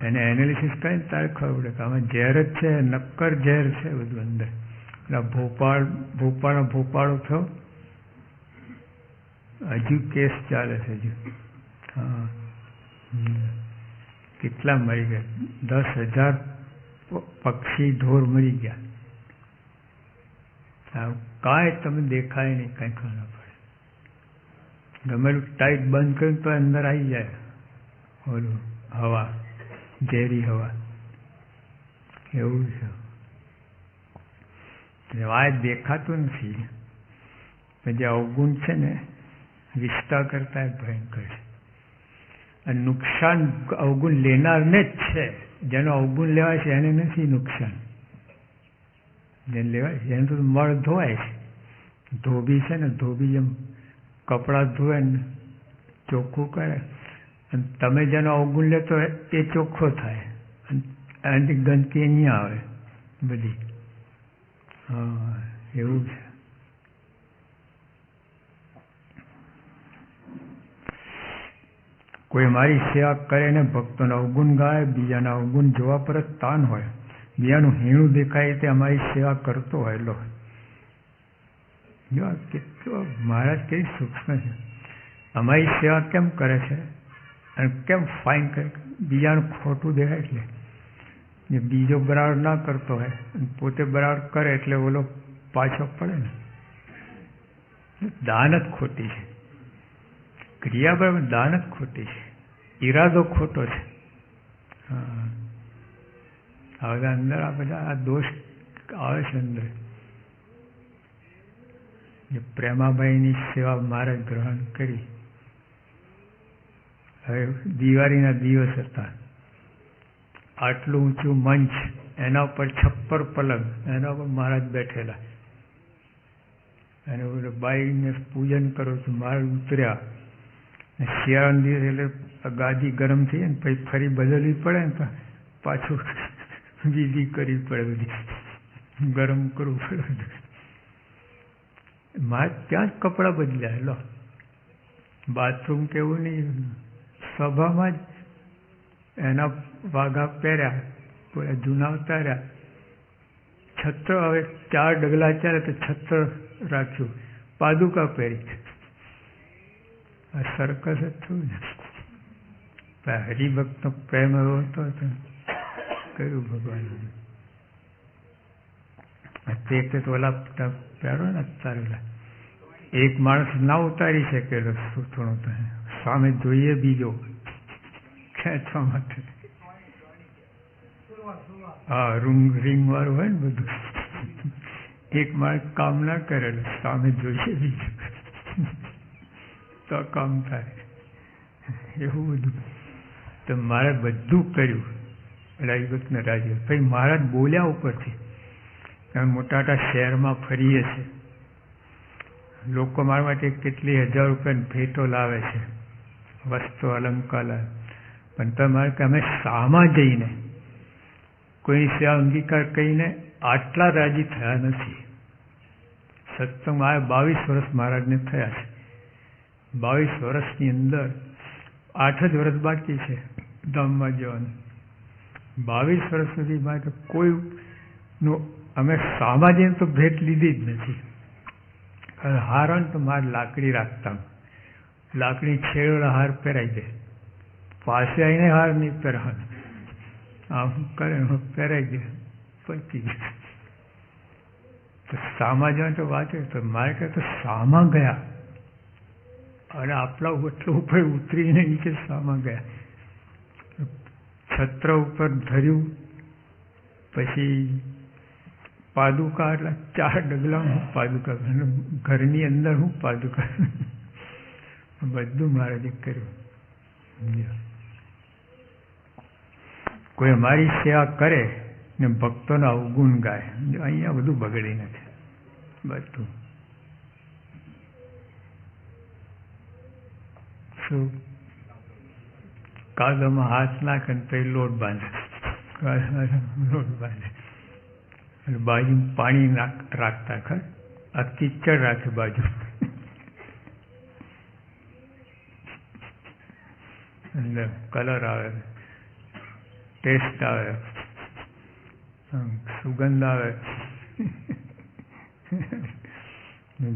એને એનાલિસિસ કરીને તારે ખબર પડે કે આમાં ઝેર જ છે, નક્કર ઝેર છે બધું અંદર. એટલે ભોપાળો થયો, હજુ કેસ ચાલે છે હજુ. હા, કેટલા મરી ગયા? 10,000 પક્ષી ઢોર મરી ગયા. કાંઈ તમે દેખાય નહીં, કાંઈ ખબર ના પડે. ગમેલું ટાઈટ બંધ કર્યું તો અંદર આવી જાય ઓલું હવા, ઝેરી હવા. એવું છે. આ દેખાતું નથી. જે અવગુણ છે ને વિસ્તાર કરતા ભયંકર છે. અને નુકસાન અવગુણ લેનારને જ છે. જેનો અવગુણ લેવાય છે એને નથી નુકસાન. જેને લેવાય છે એને તો મળ ધોવાય છે. ધોબી છે ને, ધોબી જેમ કપડાં ધોવે ને ચોખ્ખું કરે, અને તમે જેનો અવગુણ લેતો હોય એ ચોખ્ખો થાય, એનાથી ગંદકી અહીંયા આવે બધી. હા, એવું છે. કોઈ મારી સેવા કરે ને ભક્તોના અવગુણ ગાય, બીજાના અવગુણ જોવા પર જ તાન હોય, બીજાનું હીણું દેખાય તે અમારી સેવા કરતો હોય. લો જો કેટલો મહારાજ કેવી સૂક્ષ્મ છે. અમારી સેવા કેમ કરે છે અને કેમ ફાઇન કરે? બીજાનું ખોટું દેખાય એટલે. જે બીજો બરાબર ના કરતો હોય અને પોતે બરાબર કરે એટલે ઓલો પાછો પડે ને. દાન જ ખોટી છે. ક્રિયા બરાબર, દાન જ ખોટી છે. ઈરાદો ખોટો છે. હા, હવે અંદર આ બધા આ દોષ આવે છે અંદર. જે પ્રેમાભાઈની સેવા મારે ગ્રહણ કરી. હવે દિવાળીના દિવસ હતા. આટલું ઊંચું મંચ, એના ઉપર 6 પલંગ, એના ઉપર મહારાજ બેઠેલા. અને બાઈને પૂજન કરું છું, મહારાજ ઉતર્યા. શિયાળાના દિવસ એટલે ગાદી ગરમ થઈ જાય ને પછી ફરી બદલવી પડે ને તો પાછું વિધિ કરવી પડે, બધી ગરમ કરવું પડે. મારે ત્યાં જ કપડાં બદલ્યા. લો, બાથરૂમ કેવું નહીં, સભામાં જ એના વાઘા પહેર્યા, કોઈ જૂના ઉતાર્યા. છત્ર, હવે 4 ડગલા ચાલે તો છત્ર રાખ્યું, પાદુકા પહેરી. આ સર્કસ જ થયું ને. હરિભક્તનો પ્રેમ એવો હતો કયું ભગવાન તે ઓલા પહેરો ને ઉતારેલા. એક માણસ ના ઉતારી શકેલો થોડો, સામે જોઈએ બીજો ખેંચવા માટે. હા, રિંગ વાળું હોય ને બધું. એક માણસ કામ ના કરેલું, સામે જોઈએ બીજો તો કામ થાય. એવું બધું તો મારે બધું કર્યું. હરિભક્તને રાજી. પછી મહારાજ બોલ્યા ઉપરથી. અમે મોટા મોટા શહેરમાં ફરીએ છીએ, લોકો મારા માટે કેટલી 1000 રૂપિયાની ભેટો લાવે છે, વસ્તુ અલંકાર લાવે, પણ તમારે કે અમે સામા જઈને કોઈ સેવા અંગીકાર કરીને આટલા રાજી થયા નથી. સત્સંગ મારે 22 વર્ષ મહારાજને થયા છે. 22 વર્ષની અંદર 8 જ વર્ષ બાકી છે ધામમાં જવાનું. 22 વર્ષ સુધી મારે કોઈનું અમે સામા જઈને તો ભેટ લીધી જ નથી. હારણ તો મારે લાકડી રાખતા, લાકડી છેડો હાર પહેરાઈ દે, પાસે આવીને હાર નહીં પહેરવાનો. આમ કરે પહેરાઈ દે, પતી જાય. તો સામા જવાનું તો વાત તો મારે કહે તો સામા ગયા, અને આપણા એટલું ઉપર ઉતરીને નીચે સામા ગયા. છત્ર ઉપર ધર્યું, પછી પાદુકા, એટલે 4 ડગલા હું પાદુકા, ઘરની અંદર હું પાદુકા, બધું મારે કર્યું. કોઈ અમારી સેવા કરે ને ભક્તોના અવગુણ ગાય, અહીંયા બધું બગડી નથી બધું. શું કાગળમાં હાથ નાખે ને પછી લોટ બાંધે, લોટ બાંધે. બાજુ પાણી રાખતા ખર, આ કિચડ રાખે બાજુ. કલર આવે, ટેસ્ટ આવે, સુગંધ આવે.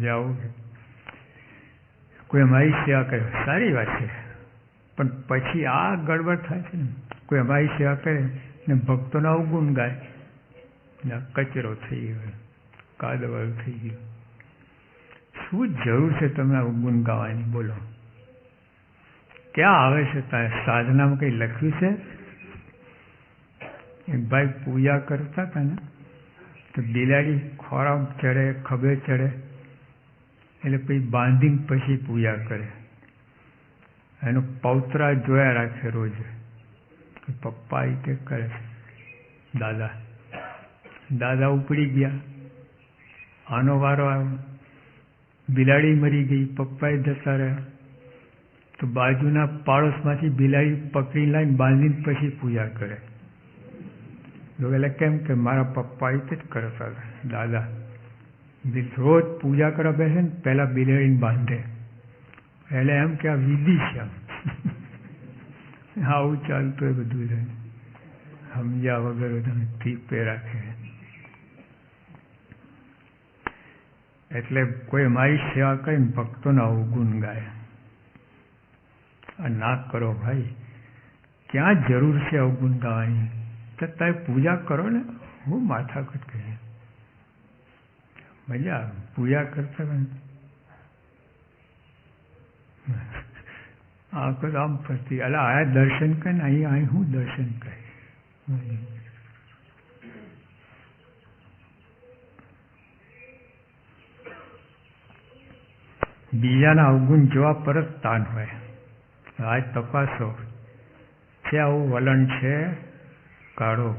આવું કોઈ અમારી સેવા કરે સારી વાત છે, પણ પછી આ ગડબડ થાય છે ને. કોઈ અમારી સેવા કરે ને ભક્તોના અવગુણ ગાય, કચરો થઈ ગયો, કાદવળ થઈ ગયો. શું જરૂર છે તમને અવગુણ ગાવાની? બોલો, ક્યાં આવે છે? સાધનામાં કંઈ લખ્યું છે? એક ભાઈ પૂજા કરતા હતા ને, તો બિલાડી ખોરાક ચડે, ખભે ચડે, એટલે પછી બાંધીને પછી પૂજા કરે. એનો પૌત્રા જોયા રાખે રોજ. પપ્પા એ તે કરે છે. દાદા ઉપડી ગયા, આનો વારો આવ્યો, બિલાડી મરી ગઈ, પપ્પાએ જતા રહ્યા. તો બાજુના પાડોશમાંથી બિલાડી પકડી લાવીને બાંધીને પછી પૂજા કરે. એટલે કેમ કે મારા પપ્પા એ જ કરતા હતા. દાદા રોજ પૂજા કરવા બેસે ને પહેલા બિલાડીને બાંધે, એટલે એમ કે આ વિધિ છે. આવું ચાલતું એ બધું છે, સમજ્યા વગર તમે ટીપે રાખે. એટલે કોઈ મારી સેવા કરીને ભક્તોના અવગુણ ગાય, આ ના કરો ભાઈ. ક્યાં જરૂર છે અવગુણ ગાવાની? તમે પૂજા કરો ને, હું માથાકૂટ કરીએ, મજા આવે પૂજા કરતા. આખો આમ ફરતી એટલે આયા દર્શન કરે ને, અહીં હું દર્શન કરે. બીજાના અવગુણ જોવા પર જ તાન હોય. આજ તપાસો છે આવું વલણ છે, કાઢો,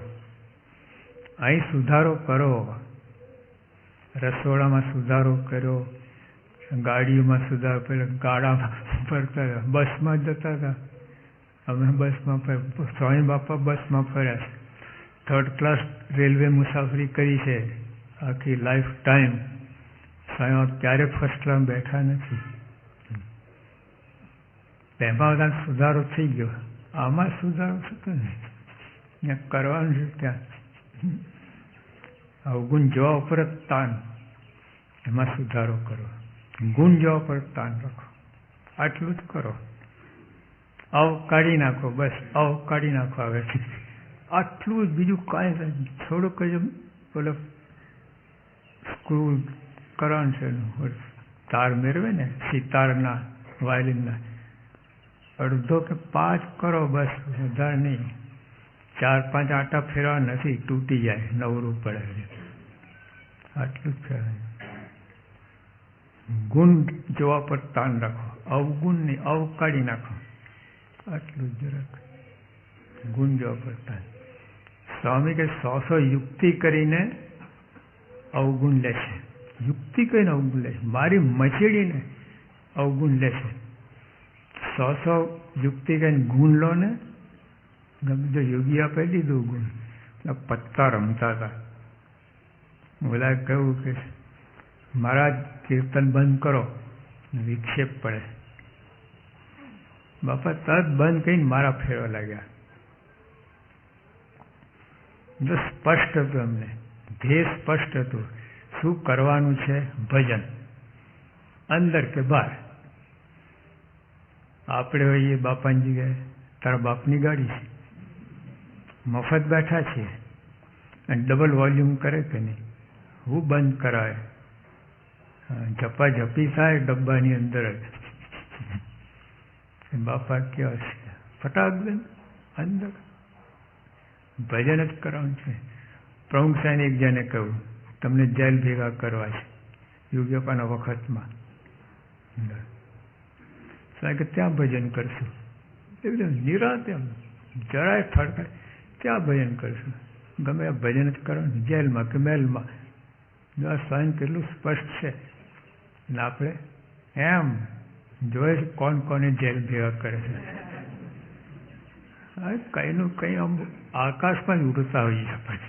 અહીં સુધારો કરો. રસોડામાં સુધારો કર્યો, ગાડીઓમાં સુધારો કર્યો, ગાડામાં ફરતા હતા, બસમાં જતા હતા. અમે બસમાં સ્વામી બાપા બસમાં ફર્યા છે. 3rd ક્લાસ રેલવે મુસાફરી કરી છે આખી લાઈફ ટાઈમ. સ્વામી ક્યારે ફર્સ્ટ ક્લાસ બેઠા નથી. તેમાં બધા સુધારો થઈ ગયો, આમાં સુધારો થતો નહીં. ત્યાં કરવાનું છે ત્યાં અવગુણ જોવા ઉપર જ તાન, એમાં સુધારો કરો. ગુણ જોવા પર તાન રાખો, આટલું જ કરો. અવ કાઢી નાખો, બસ અવ કાઢી નાખો. આવે આટલું જ, બીજું કાંઈ નહીં. થોડુંક જ બોલો સ્ક્રૂ કરવાનું છે, તાર મેળવે ને સિતારના વાયલિનના, અડધો કે 5 કરો બસ, વધારે નહીં. 4-5 આટા ફેરવા નથી, તૂટી જાય, નવરું પડે. આટલું જ ફેરવાય. ગુણ જોવા પર તાન રાખો, અવગુણ નહીં, અવ કાઢી નાખો. આટલું જ જરાક ગુણ જોવા પર તાન. સ્વામી કે 100 યુક્તિ કરીને અવગુણ લેશે. યુક્તિ કરીને અવગુણ લેશે, મારી મચેડીને અવગુણ લેશે. 100 યુક્તિ કરીને ગુણ લો ને. ગમે તો યોગી આપી દીધું ગુણ. પત્તા રમતા હતા. બોલા કહ્યું કે મહારાજ કીર્તન બંધ કરો, વિક્ષેપ પડે. બાપા તરત બંધ કરીને મારા ફેરવા લાગ્યા. જો સ્પષ્ટ હતું, અમને ધ્યેય સ્પષ્ટ હતું. શું કરવાનું છે? ભજન, અંદર કે બહાર. આપણે હોઈએ બાપાની જગ્યાએ, તારા બાપની ગાડી છે, મફત બેઠા છીએ, અને ડબલ વોલ્યુમ કરે કે નહીં? હું બંધ કરાવે, ઝપાઝપી થાય ડબ્બાની અંદર જ. બાપા કેવા છે, ફટાક બંધ અંદર. ભજન જ કરવાનું છે. પ્રમુખ સાહેબ એક જણે કહ્યું, તમને જેલ ભેગા કરવા છે યોગ્યપાના વખતમાં. સાહેબ કે ત્યાં ભજન કરશું, એકદમ નિરાતે, જરાય ફરકાય, ત્યાં ભજન કરશું. ગમે આ ભજન જ કરવાનું, જેલમાં કે મહેલમાં. સ્વામી કેટલું સ્પષ્ટ છે. અને આપણે એમ જોઈએ છે કોણ કોને જેલ ભેગા કરે છે. કંઈનું કંઈ આમ આકાશમાં જ ઉડતા હોઈએ આપણે.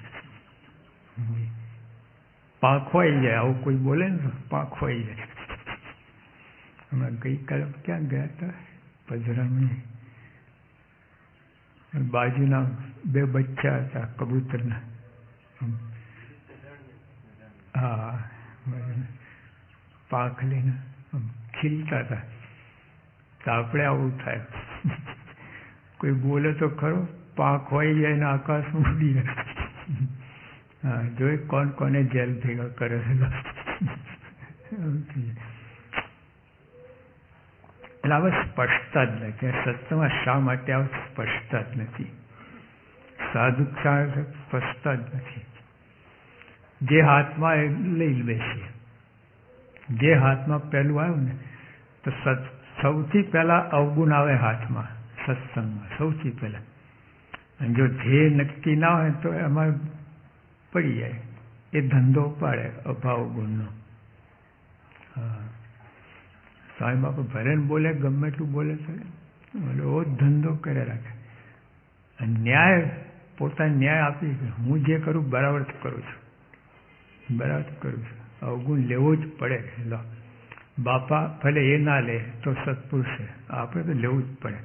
પાંખો આવી જાય, આવું કોઈ બોલે ને પાંખો આવી જાય. અમે ગઈકાલે ક્યાં ગયા હતા? પધરામણી બાજુના 2 બચ્ચા હતા કબૂતરના. હા, પાંખ લઈને ખીલતા હતા. તો આપણે આવું થાય, કોઈ બોલે તો ખરો, પાંખ હોય જાય ને આકાશમાં ઉડી જાય. હા, જોઈ કોણ કોને જેલ ભેગા કરે છે. એટલે હવે સ્પષ્ટતા જ નથી. સત્યમાં શા માટે આવું સ્પષ્ટતા જ નથી. સાધુ સ્પષ્ટતા જ નથી. જે હાથમાં એ લઈ બેસીએ. જે હાથમાં પહેલું આવ્યું ને તો સૌથી પહેલા અવગુણ આવે હાથમાં, સત્સંગમાં સૌથી પહેલા. અને જો ધ્યેય નક્કી ના હોય તો એમાં પડી જાય. એ ધંધો પાડે અભાવ ગુણનો. હા, સ્વામી બાપા ભલે બોલે, ગમે એટલું બોલે તો એવો જ ધંધો કરે રાખે. ન્યાય, પોતાને ન્યાય આપી કે હું જે કરું બરાબર કરું છું, બરાબર કરું છું. અવગુણ લેવો જ પડે. લો બાપા ભલે એ ના લે તો સત્પુરુષ છે, આપણે તો લેવું જ પડે.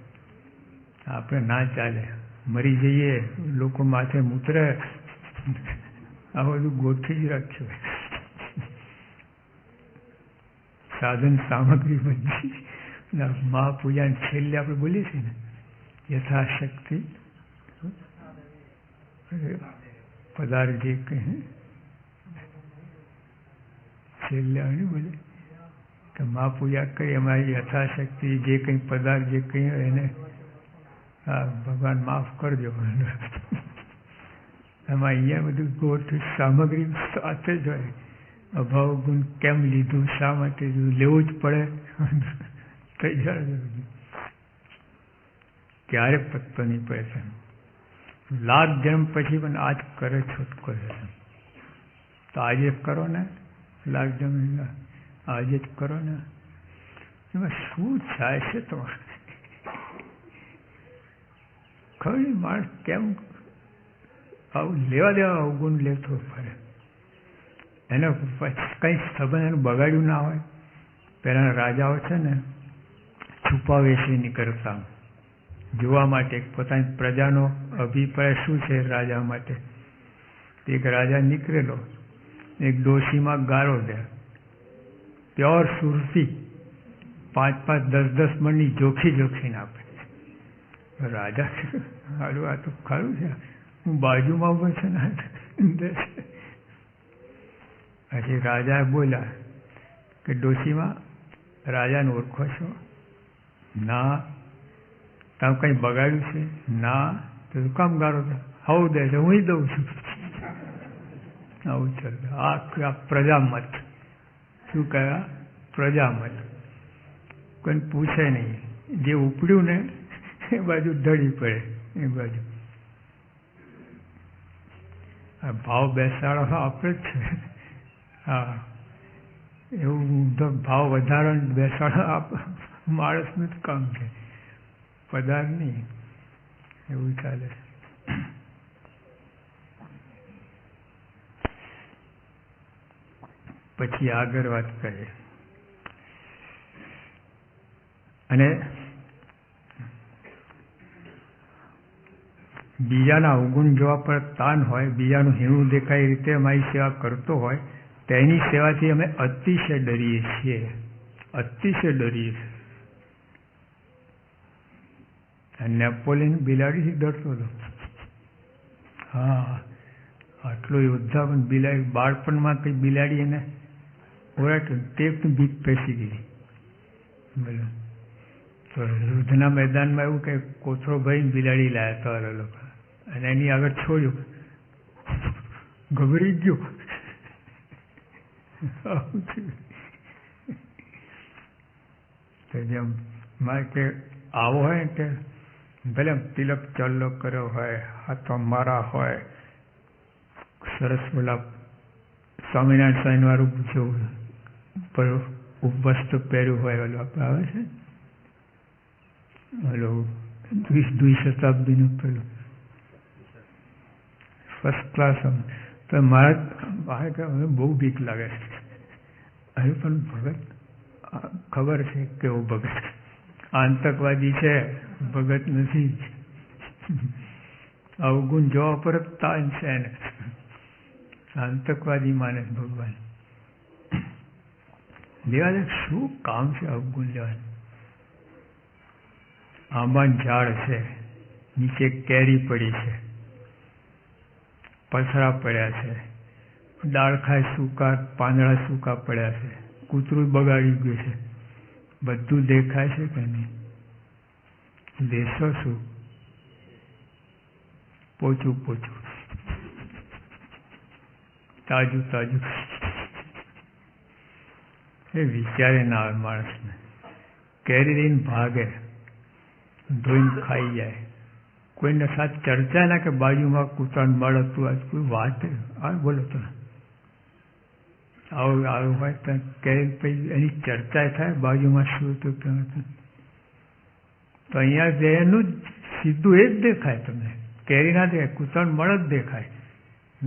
આપણે ના ચાલે, મરી જઈએ, લોકો માથે મૂતરે, આ બધું ગોઠવી જ રાખ્યું. સાધન સામગ્રી બધી મહાપૂજાની છેલ્લે આપણે બોલીએ છીએ ને, યથાશક્તિ પદાર્થ જે કહે છેલ્લે નહીં બોલે કે મહાપૂજા કરી અમારી યથાશક્તિ જે કંઈ પદાર્થ જે કંઈ હોય એને ભગવાન માફ કરજો. એમાં અહીંયા બધું ગોઠ સામગ્રી સાથે જ હોય. અભાવ ગુણ કેમ લીધું, શા માટે લેવું જ પડે, તૈયાર જ. ક્યારે પત્તો નહીં પડે છે. લાખ જન્મ પછી પણ આજ કરે છૂટકો છે. તો આજે કરો ને, લાખ જન્મ આજે જ કરો ને. એમાં શું થાય છે તમારે ખરી? માણસ કેમ આવું લેવા દેવા અવગુણ લેતો ફરે? એને કંઈ સંબંધ એનું બગાડ્યું ના હોય. પહેલાના રાજાઓ છે ને છુપાવેશી નીકળતા જોવા માટે, પોતાની પ્રજાનો અભિપ્રાય શું છે રાજા માટે. એક રાજા નીકળેલો, એક ડોશીમાં ગાળો દે, પ્યોર સુરતી, 5-5, 10-10 મણની જોખીને આપે. રાજા હારું, આ તો ખરું છે, હું બાજુમાં ઉભો છે ને. પછી રાજા બોલ્યા કે ડોશીમાં, રાજાને ઓળખો છો? ના. તમે કંઈ બગાડ્યું છે? ના. તો કામ ગાળો દે? હવું દે છે, હું દઉં છું. આવું ચાલે. આ પ્રજામત. શું કહેવાય? પ્રજામત. કોઈને પૂછે નહીં, જે ઉપડ્યું ને એ બાજુ ઢળી પડે. એ બાજુ આ ભાવ બેસાડો આપણે જ છે. હા, એવું તો ભાવ વધારો બેસાડો માણસનું જ કામ છે, પદાર્થ નહીં. એવું ચાલે. પછી આગળ વાત કરીએ. અને બીજાના અવગુણ જોવા પર તાન હોય, બીજાનું હીણું દેખાય એ રીતે અમારી સેવા કરતો હોય, તેની સેવાથી અમે અતિશય ડરીએ છીએ. અતિશય ડરીએ છીએ. નેપોલિયન બિલાડીથી ડરતો હતો. હા, આટલો યોદ્ધા પણ બિલાડી, બાળપણમાં કંઈ બિલાડી એને ઓળાતું તે બીક પેસી ગઈ. બોલો. તો યુદ્ધના મેદાનમાં એવું કે કોથળો ભરીને બિલાડી લાયા હતા લોકો, અને એની આગળ છોડ્યું, ગભરી ગયો. તો જેમ મારે કે આવો હોય ને કે ભલે તિલક ચાલ્લો કર્યો હોય, હાથો મારા હોય, સરસ બોલા સ્વામિનારાયણ સ્વામી વાળું જેવું પર વસ્તુ પહેર્યું હોય, ઓલું આપણે આવે છે ઓલું 20મી શતાબ્દીનું પેલું ફર્સ્ટ ક્લાસ. તો મારે બહુ બીક લાગે છે. હજુ પણ ભગત ખબર છે કેવો ભગત, આતંકવાદી છે, ભગત નથી. અવગુણ જોવા પર જ તાન છે એને. આતંકવાદી માને ભગવાન. લેવા દે, શું કામ છે અવગુણ લેવાનું? આંબાનું ઝાડ છે, નીચે કેરી પડી છે, પથરા પડ્યા છે, ડાળખા સૂકા, પાંદડા સૂકા પડ્યા છે, કૂતરું બગાડી ગયું છે, બધું દેખાય છે કે નહીં? દેશો શું? પોચું પોચું, તાજું તાજું. એ વિચારે ના આવે માણસને. કેરી લઈને ભાગે, ધોઈને ખાઈ જાય. કોઈને સાથે ચર્ચા ના કે બાજુમાં કૂતરાને મળતું આજ કોઈ વાત બોલો તો આવું આવું હોય તો કેરી પછી એની ચર્ચા થાય બાજુમાં શું હતું કેમ હતું. તો અહીંયા એનું સીધું એ જ દેખાય તમને. કેરી ના દેખાય, કૂતરાને મળ જ દેખાય.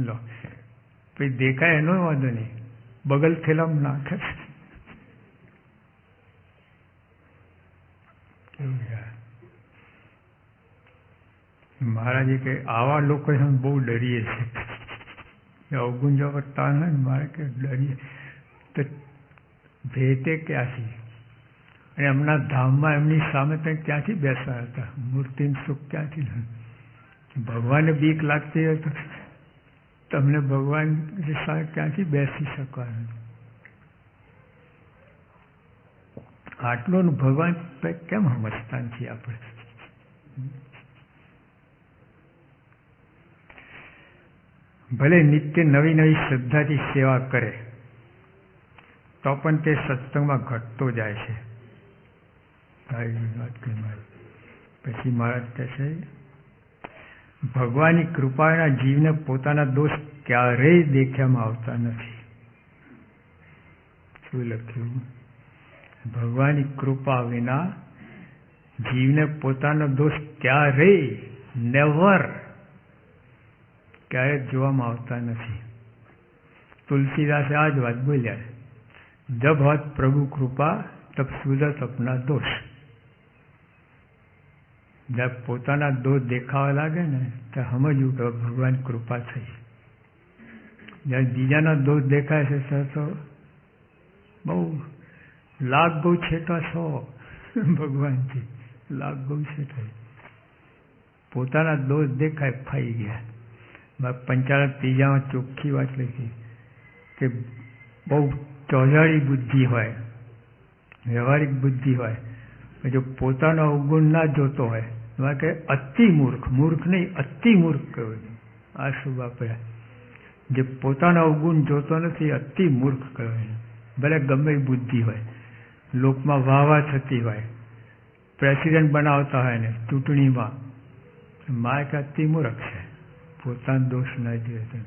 લો પછી દેખાય એનો વાંધો નહીં, બગલ થેલામાં નાખે. કેવું યાર. મહારાજે કે આવા લોકો બહુ ડરીએ છે. અવગુણ જો તાન હોય ને મારે કે ડરીએ તો ભેટે ક્યાંથી? અને હમણાં ધામમાં એમની સામે તો ક્યાંથી બેસવા હતા? મૂર્તિનું સુખ ક્યાંથી? ભગવાનને બીક લાગતી હોય તો તમને ભગવાન સામે ક્યાંથી બેસી શકવાનું? આટલું ભગવાન કેમ સમજતા નથી આપણે? ભલે નિત્ય નવી નવી શ્રદ્ધાથી સેવા કરે તો પણ તે સત્સંગમાં ઘટતો જાય છે. પછી મહારાજ કહે છે, ભગવાનની કૃપાના જીવને પોતાના દોષ ક્યારેય દેખ્યામાં આવતા નથી. શું લખ્યું? ભગવાનની કૃપા વિના જીવને પોતાનો દોષ ક્યારેય નેવર ક્યારેય જોવામાં આવતા નથી. તુલસીદાસે આ જ વાત બોલ્યા, જબ હોત પ્રભુ કૃપા તબ સુધત અપના દોષ. જब પોતાના દોષ દેખાવા લાગે ને તો સમજવું કે ભગવાન કૃપા થઈ. જ્યારે બીજાના દોષ દેખાય છે તો બહુ લાખ ગૌ છેટા છો ભગવાનથી, લાખ ગૌ છેટા. પોતાના દોષ દેખાય ફાઈ ગયા. પંચાળા ત્રીજામાં ચોખ્ખી વાત લખી કે બહુ ચોજાડી બુદ્ધિ હોય, વ્યવહારિક બુદ્ધિ હોય, જો પોતાનો અવગુણ ના જોતો હોય કે અતિ મૂર્ખ, મૂર્ખ નહીં અતિ મૂર્ખ કહ્યું. આ શું વાપર્યા? જે પોતાનો અવગુણ જોતો નથી અતિ મૂર્ખ કહ્યું. ભલે ગમે એ બુદ્ધિ હોય, લોકમાં વાહ થતી હોય, પ્રેસિડેન્ટ બનાવતા હોય ને ચૂંટણીમાં, મારે કે અતિ મૂર્ખ છે, પોતાનો દોષ ના જોઈએ.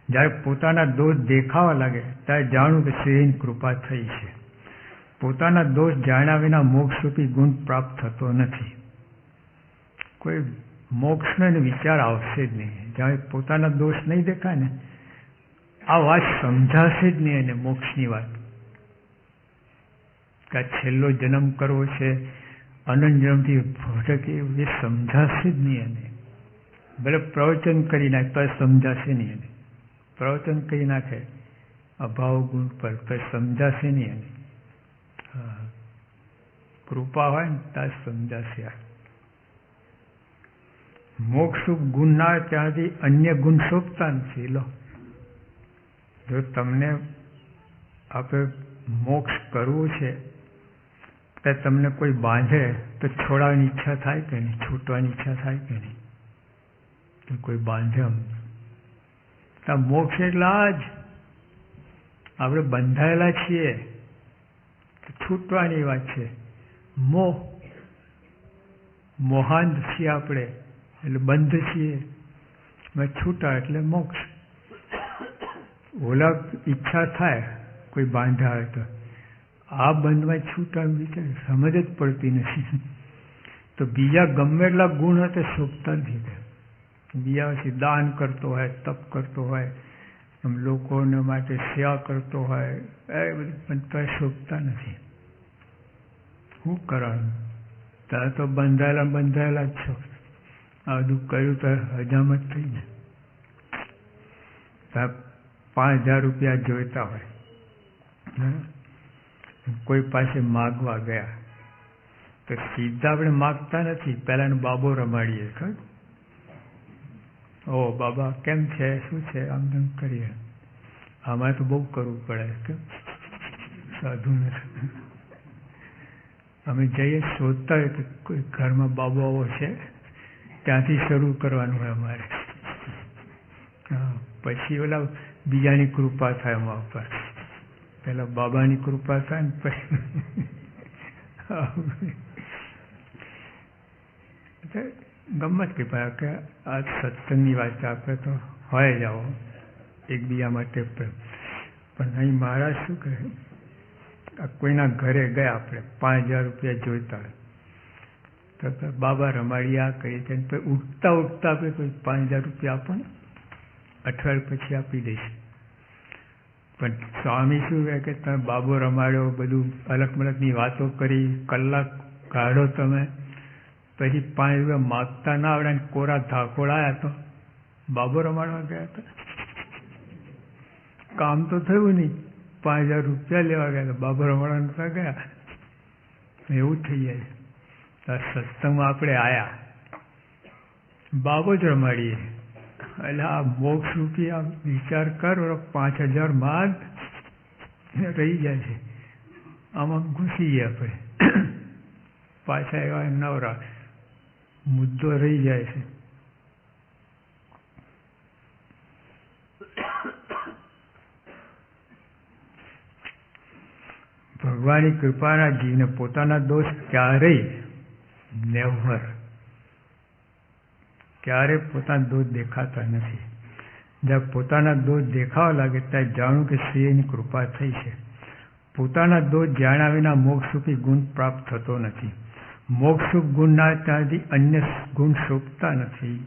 જ્યારે પોતાના દોષ દેખાવા લાગે ત્યારે જાણવું કે શ્રીની કૃપા થઈ છે. પોતાના દોષ જાણ્યા વિના મોક્ષરૂપી ગુણ પ્રાપ્ત થતો નથી. કોઈ મોક્ષનો વિચાર આવશે જ નહીં. જ્યારે પોતાના દોષ નહીં દેખાય ને આ વાત સમજાશે જ નહીં એને, મોક્ષની વાત. કે આ છેલ્લો જન્મ કરવો છે, અનંત જન્મથી ભટકે એ સમજાશે જ નહીં એને. ભલે પ્રવચન કરી નાખે તો સમજાશે નહીં એને. પ્રવચન કરી નાખે અભાવ ગુણ પર તો સમજાશે નહીં એને. કૃપા હોય ને ત્યાં સમજાશે. મોક્ષ ગુણ ના હોય ત્યાંથી અન્ય ગુણ શોભતા નથી. લો, જો તમને આપણે મોક્ષ કરવું છે તો તમને કોઈ બાંધે તો છોડાવવાની ઈચ્છા થાય કે નહીં? છૂટવાની ઈચ્છા થાય કે નહીં? તો કોઈ બાંધે તો મોક્ષ એટલા જ આપણે બંધાયેલા છીએ, છૂટવાની વાત છે. મોહાંધ છીએ આપણે, એટલે બંધ છીએ. છૂટા એટલે મોક્ષ. ઓલા ઈચ્છા થાય કોઈ બાંધા હોય તો, આ બંધમાં છૂટા વિચાર સમજ જ પડતી નથી. તો બીજા ગમે એટલા ગુણ હોય તો શોભતા નથી. બીજા પછી દાન કરતો હોય, તપ કરતો હોય, લોકોને માટે સેવા કરતો હોય, એ બધું પણ તો શોભતા નથી. શું કરવાનું? ત્યાં તો બંધાયેલા જ છો. આ બધું કર્યું તો હજામત થઈ જાય. ત્યાં 5,000 રૂપિયા જોઈતા હોય, કોઈ પાસે માગવા ગયા તો સીધા આપણે માગતા નથી, પહેલાનો બાબો રમાડીએ. ખબર? ઓ બાબા કેમ છે, શું છે, આમ તેમ કરીએ. આમાં તો બહુ કરવું પડે. કેમ? સાધુ નથી. અમે જઈએ શોધતા હોય કે કોઈ ઘરમાં બાબાઓ છે, ત્યાંથી શરૂ કરવાનું હોય અમારે. પછી ઓલા બીજાની કૃપા થાય અમારા ઉપર. પહેલાં બાબાની કૃપા થાય ને પછી ગમત કે કે આ સત્સંગની વાત આપણે તો હોય જ આવો એકબીજા માટે. પણ અહીં મહારાજ શું કહે, કોઈના ઘરે ગયા આપણે 5,000 રૂપિયા જોઈતા હોય તો બાબા રમાડિયા કહીએ છીએ, ઉઠતા આપણે કોઈ 5,000 રૂપિયા આપો ને, અઠવાડિયા પછી આપી દઈશ. પણ સ્વામી શું કહે કે તમે બાબો રમાડ્યો, બધું અલગ મલગની વાતો કરી, કલાક કાઢો તમે, પછી 5 રૂપિયા માગતા ના આવડે, કોરા ધાકોડ આવ્યા તો બાબો રમાડવા ગયા હતા. કામ તો થયું નહીં, 5,000 રૂપિયા લેવા ગયા તો બાબો રમાડવા નતા ગયા. એવું થઈ જાય. સત્સંગમાં આપણે આવ્યા, બાબો જ રમાડીએ. એટલે આ મોક્ષ રૂપી આ વિચાર કરો, 5,000 માગ રહી જાય છે. આમાં ઘૂસી ગયા આપણે, પાછા એવા નવરા, મુદ્દો રહી જાય છે. ભગવાનની કૃપાના જીવને પોતાના દોષ ક્યારેય ક્યારે પોતાના દોષ દેખાતા નથી. જ્યારે પોતાના દોષ દેખાવા લાગે ત્યારે જાણું કે શ્રીની કૃપા થઈ છે. પોતાના દોષ જાણ્યા વિના મોક્ષરૂપી ગુણ પ્રાપ્ત થતો નથી. મોક્ષરૂપ ગુણ ના ત્યાંથી અન્ય ગુણ શોભતા નથી.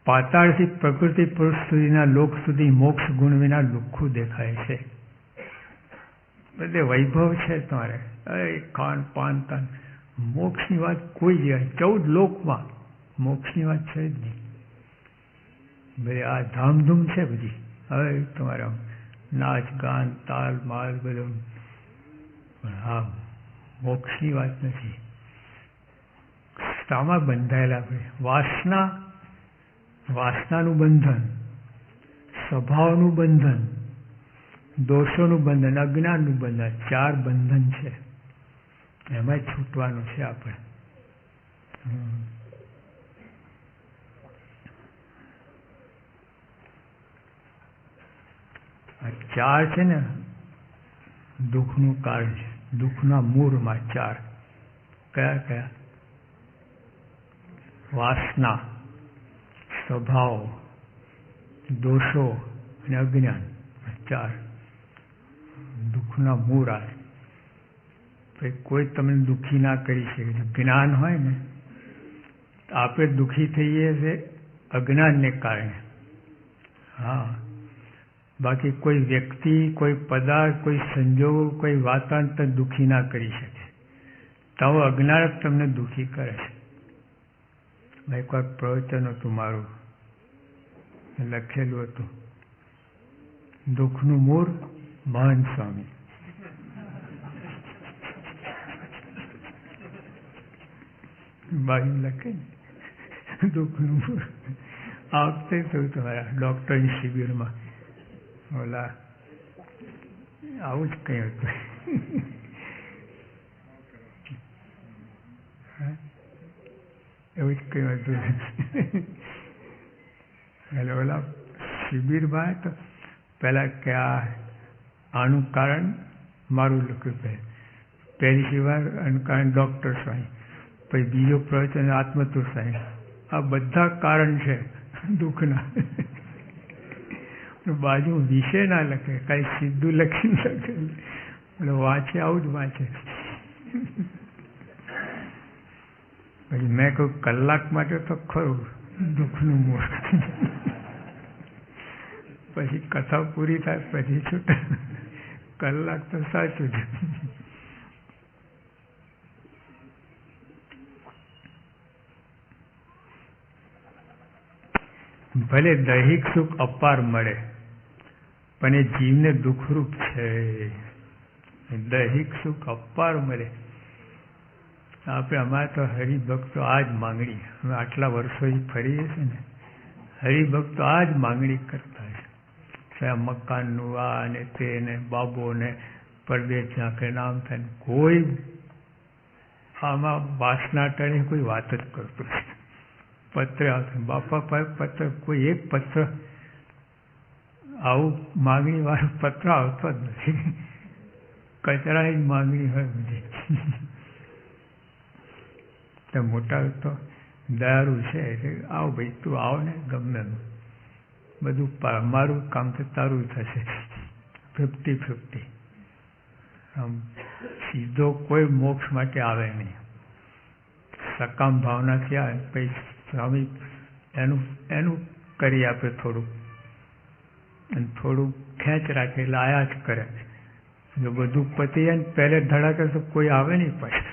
પાતાળથી પ્રકૃતિ પુરુષ સુધીના લોક સુધી મોક્ષ ગુણ વિના લુખ્ખું દેખાય છે. બધે વૈભવ છે તમારે, ખાન પાન તાન, મોક્ષની વાત કોઈ જગ્યાએ 14 લોકમાં મોક્ષની વાત છે જ નહીં. ભાઈ આ ધામધૂમ છે બધી. હવે તમારા નાચ ગાન તાલ માલ બધું, પણ હા મોક્ષની વાત નથી. શામાં બંધાયેલા આપણે? વાસનાનું બંધન, સ્વભાવનું બંધન, દોષોનું બંધન, અજ્ઞાનનું બંધન, 4 બંધન છે. એમાં છૂટવાનું છે આપણે. આ 4 છે ને દુઃખનું કારણ છે. દુઃખના મૂળમાં 4 કયા? વાસના, સ્વભાવ, દોષો અને અજ્ઞાન. 4 દુઃખના મૂળ આ. કોઈ તમને દુઃખી ના કરી શકે. જ્ઞાન હોય ને, આપણે દુઃખી થઈએ છીએ અજ્ઞાનને કારણે. હા, બાકી કોઈ વ્યક્તિ, કોઈ પદાર્થ, કોઈ સંજોગો, કોઈ વાતાવરણ દુઃખી ના કરી શકે. તો અજ્ઞાન તમને દુઃખી કરે છે. એકવાર પ્રવચન હતું મારું, લખેલું હતું દુઃખનું મૂળ મહાન સ્વામી. બાજુ લખે ને દુઃખનું મૂળ. આ વખતે થયું તમારા ડૉક્ટરની શિબિરમાં, ઓલા આવું જ કંઈ હતું. એવું જ કંઈ હતું. એટલે ઓલા શિબિરમાં તો પહેલાં કે આનું કારણ મારું લખ્યું, પહેલી શિવાર આનું કારણ ડૉક્ટર સ્વામી, પછી બીજો પ્રવચન આત્મતુર સ્વામી. આ બધા કારણ છે દુઃખના. બાજુ વિષય ના લખે, કાંઈ સીધું લખીને લખે. એટલે વાંચે આવું જ વાંચે. પછી મેં કહ્યું કલાક માટે તો ખરું દુઃખનું મૂળ, પછી કથા પૂરી થાય પછી છૂટે. કલાક તો સાચું છે. ભલે દૈહિક સુખ અપાર મળે પણ એ જીવને દુઃખરૂપ છે. દૈહિક સુખ અપાર મળે. આપણે અમારે તો હરિભક્તો આ જ માંગણી, અમે આટલા વર્ષોથી ફરીએ છીએ ને, હરિભક્તો આ જ માંગણી કરતા છે. મકાનનું આ ને તે ને બાબો ને પરદેશ ઝાંખે નામ થાય, કોઈ આમાં વાસના ટળે કોઈ વાત જ કરતું નથી. પત્ર આવશે બાપા પાસે, પત્ર કોઈ એક પત્ર આવું માગણી વાળો પત્ર આવતો જ નથી. કચરાની જ માગણી હોય બધી. તો મોટા તો દયાળુ છે એટલે આવો ભાઈ તું આવો ને, ગમે બધું મારું કામ તો તારું થશે. 50-50. આમ સીધો કોઈ મોક્ષ માટે આવે નહીં. સકામ ભાવનાથી આવે પછી સ્વામી એનું કરી આપે થોડુંક, અને થોડું ખેંચ રાખે એટલે આયા જ કરે. જો બધું પતી જાય ને પહેલે ધડાકે તો કોઈ આવે નહીં પાછું.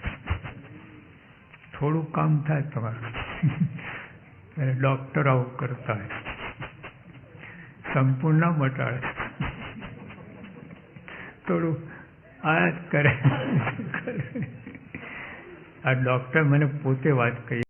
થોડું કામ થાય તમારું. ડૉક્ટર આવું કરતા હોય, સંપૂર્ણ ના મટાડે, થોડું આયા જ કરે. આ ડૉક્ટર મને પોતે વાત કરી.